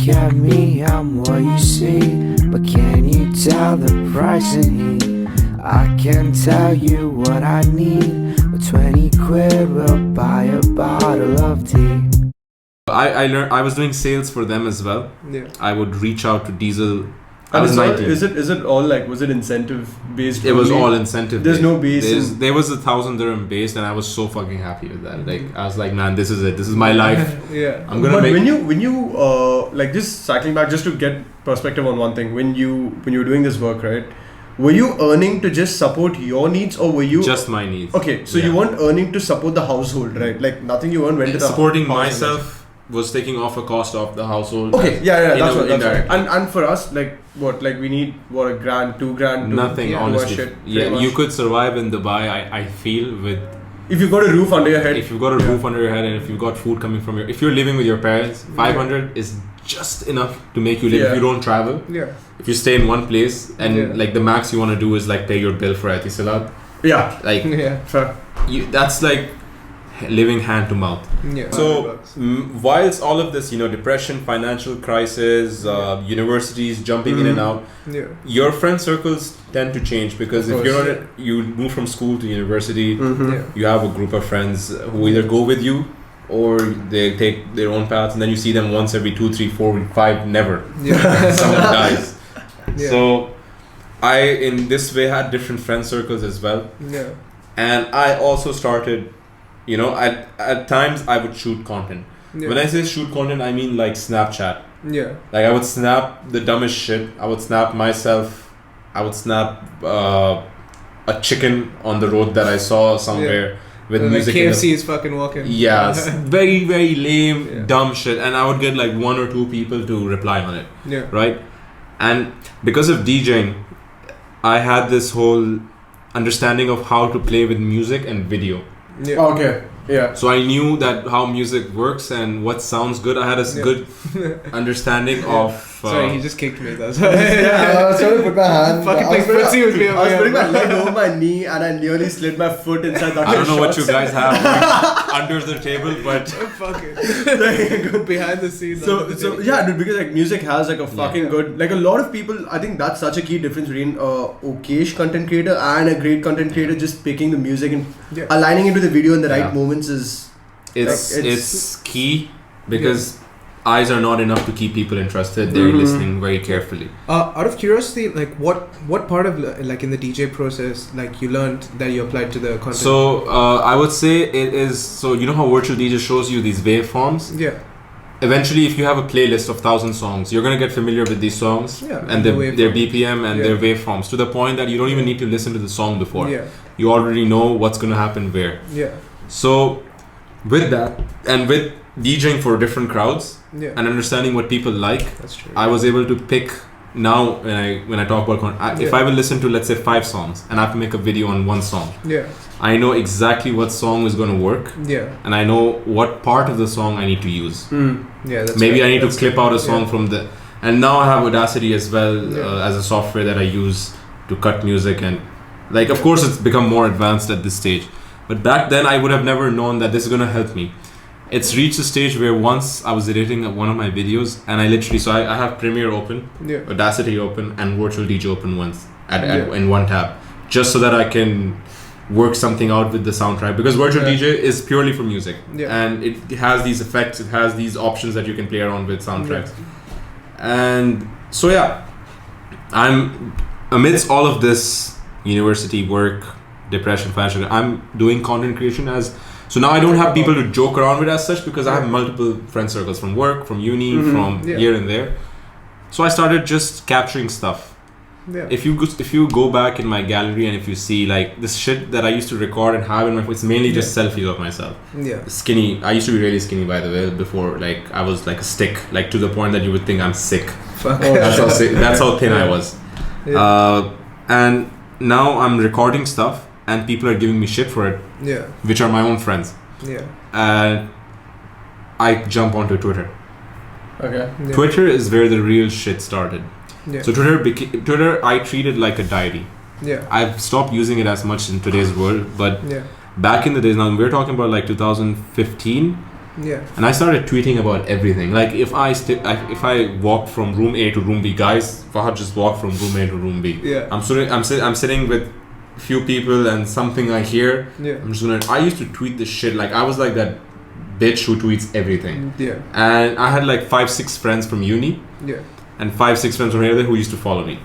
at me, I'm what you see. But can you tell the price in heat? I can tell you what I need, but 20 quid will buy a bottle of tea. I learned. I was doing sales for them as well. Yeah. I would reach out to Diesel. I And was it's all, 19. is it all like, was it incentive based? It was only? all incentive. There's based. no base. There was 1,000 dirham base, and I was so fucking happy with that. Like I was like, man, this is it. This is my life. Yeah. I'm gonna But make. when you like, just cycling back, just to get perspective on one thing, when you were doing this work, right? Were you earning to just support your needs, or were you just my needs. Okay, so Yeah. you weren't earning to support the household, right? Like nothing you earned went to the Supporting household. myself was taking off a cost of the household. Okay, yeah, that's what. indirectly. And for us, like what, like we need what, $1,000, $2,000 to Nothing, do our honestly. shit. Yeah, pretty you much. could survive in Dubai. I feel with If you've got a roof under your head. if you've got a roof under your head and if you've got food coming from if you're living with your parents, 500 is just enough to make you live. Yeah. If you don't travel, Yeah. if you stay in one place and Yeah. like the max you want to do is like pay your bill for Etisalat, Yeah, like Yeah. fair. that's like living hand to mouth. Yeah. So whilst all of this, depression, financial crisis, universities jumping in and out, Yeah. your friend circles tend to change because Of if you're course. on you move from school to university, Yeah. you have a group of friends who either go with you or they take their own paths, and then you see them once every 2, 3, 4, 5, never. Yeah. Someone dies. Yeah. So I, in this way, had different friend circles as well. Yeah. And I also started, at times I would shoot content. Yeah. When I say shoot content, I mean like Snapchat. Yeah. Like I would snap the dumbest shit. I would snap myself. I would snap a chicken on the road that I saw somewhere with Like music. in the- KFC is fucking walking. Yes, very, very lame, Yeah. dumb shit. And I would get like 1 or 2 people to reply on it, Yeah. right? And because of DJing, I had this whole understanding of how to play with music and video. Yeah. Okay, yeah. So I knew that how music works and what sounds good. I had a Yeah. good understanding of... Sorry, he just kicked me. That's Yeah, I was trying to put my hand. Fucking I was like putting- footsie with me. I was putting my leg over my knee and I nearly slid my foot inside the I don't know what shorts. you guys have under the table, but... Fuck it. Behind the scenes. under the So table. yeah, dude, because like music has like a fucking Yeah. good, like a lot of people, I think that's such a key difference between okayish content creator and a great content creator. Just picking the music and Yeah. aligning it with the video in the right Yeah. moments is It's Like, it's key because eyes are not enough to keep people interested. They're listening very carefully. Out of curiosity, like what part of like in the DJ process like you learned that you applied to the content? So I would say it is, so you know how virtual DJ shows you these waveforms? yeah. Eventually, if you have a playlist of 1,000 songs, you're going to get familiar with these songs Yeah, and the their waveforms. BPM and Yeah. their waveforms to the point that you don't even need to listen to the song before. Yeah. You already know what's going to happen where. Yeah. So with that and with DJing for different crowds Yeah. and understanding what people like, That's true. I was able to pick now when I talk about content. If Yeah. I will listen to, let's say, 5 songs and I have to make a video on one song, Yeah. I know exactly what song is going to work Yeah. and I know what part of the song I need to use. Yeah. That's Maybe right. I need to That's clip right. out a song Yeah. from the... And now I have Audacity as well Yeah. as a software that I use to cut music, and like, of course it's become more advanced at this stage, but back then I would have never known that this is going to help me. It's reached a stage where once I was editing one of my videos and I literally, so I have Premiere open, Yeah. Audacity open and Virtual DJ open once Yeah. in one tab, just so that I can work something out with the soundtrack, because Virtual Yeah. DJ is purely for music. Yeah. And it has these effects, it has these options that you can play around with soundtracks. And so yeah, I'm amidst all of this university work, depression, financial, I'm doing content creation as, so now I don't have people to joke around with as such, because I have multiple friend circles from work, from uni, from Yeah. here and there. So I started just capturing stuff. Yeah. If you go back in my gallery and if you see like this shit that I used to record and have in my phone, it's mainly just selfies of myself. Yeah. Skinny. I used to be really skinny, by the way, before. Like I was like a stick, like to the point that you would think I'm sick. Fuck. That's how thin I was. Yeah. And now I'm recording stuff and people are giving me shit for it, Yeah. which are my own friends. Yeah. And I jump onto Twitter. Okay. Yeah. Twitter is where the real shit started. Yeah. So Twitter I treated like a diary. Yeah. I've stopped using it as much in today's world, but Yeah. back in the days, now we're talking about like 2015, Yeah. And I started tweeting about everything. Like if I walked from room A to room B, guys, Fahad just walked from room A to room B. Yeah. I'm sitting with few people and something I hear. Yeah. I used to tweet this shit. Like I was like that bitch who tweets everything. Yeah. And I had like 5-6 friends from uni. Yeah. And 5-6 friends from here who used to follow me.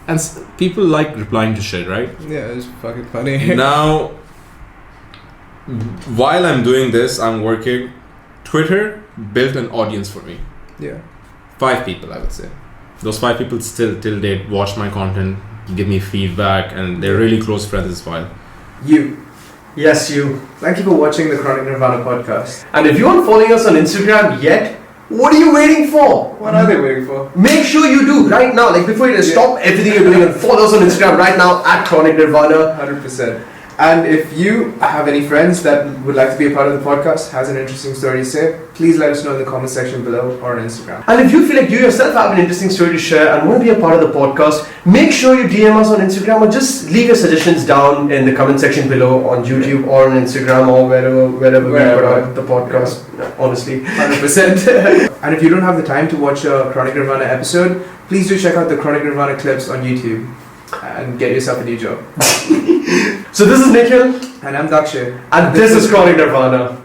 And people like replying to shit, right? Yeah, it's fucking funny. Now, while I'm doing this, I'm working. Twitter built an audience for me. Yeah. 5 people, I would say. Those 5 people still, till date, watch my content, give me feedback, and they're really close friends as well. You. Yes, you. Thank you for watching the Chronic Nirvana podcast. And if you aren't following us on Instagram yet, what are you waiting for? What are they waiting for? Make sure you do right now. Like before you stop everything you're doing and follow us on Instagram right now at Chronic Nirvana. 100%. And if you have any friends that would like to be a part of the podcast, has an interesting story to say, please let us know in the comment section below or on Instagram. And if you feel like you yourself have an interesting story to share and want to be a part of the podcast, make sure you DM us on Instagram or just leave your suggestions down in the comment section below on YouTube or on Instagram or wherever we put out the podcast, honestly. 100%. And if you don't have the time to watch a Chronic Nirvana episode, please do check out the Chronic Nirvana clips on YouTube and get yourself a new job. So this is Nikhil and I'm Dakshay and this is Chronic Nirvana.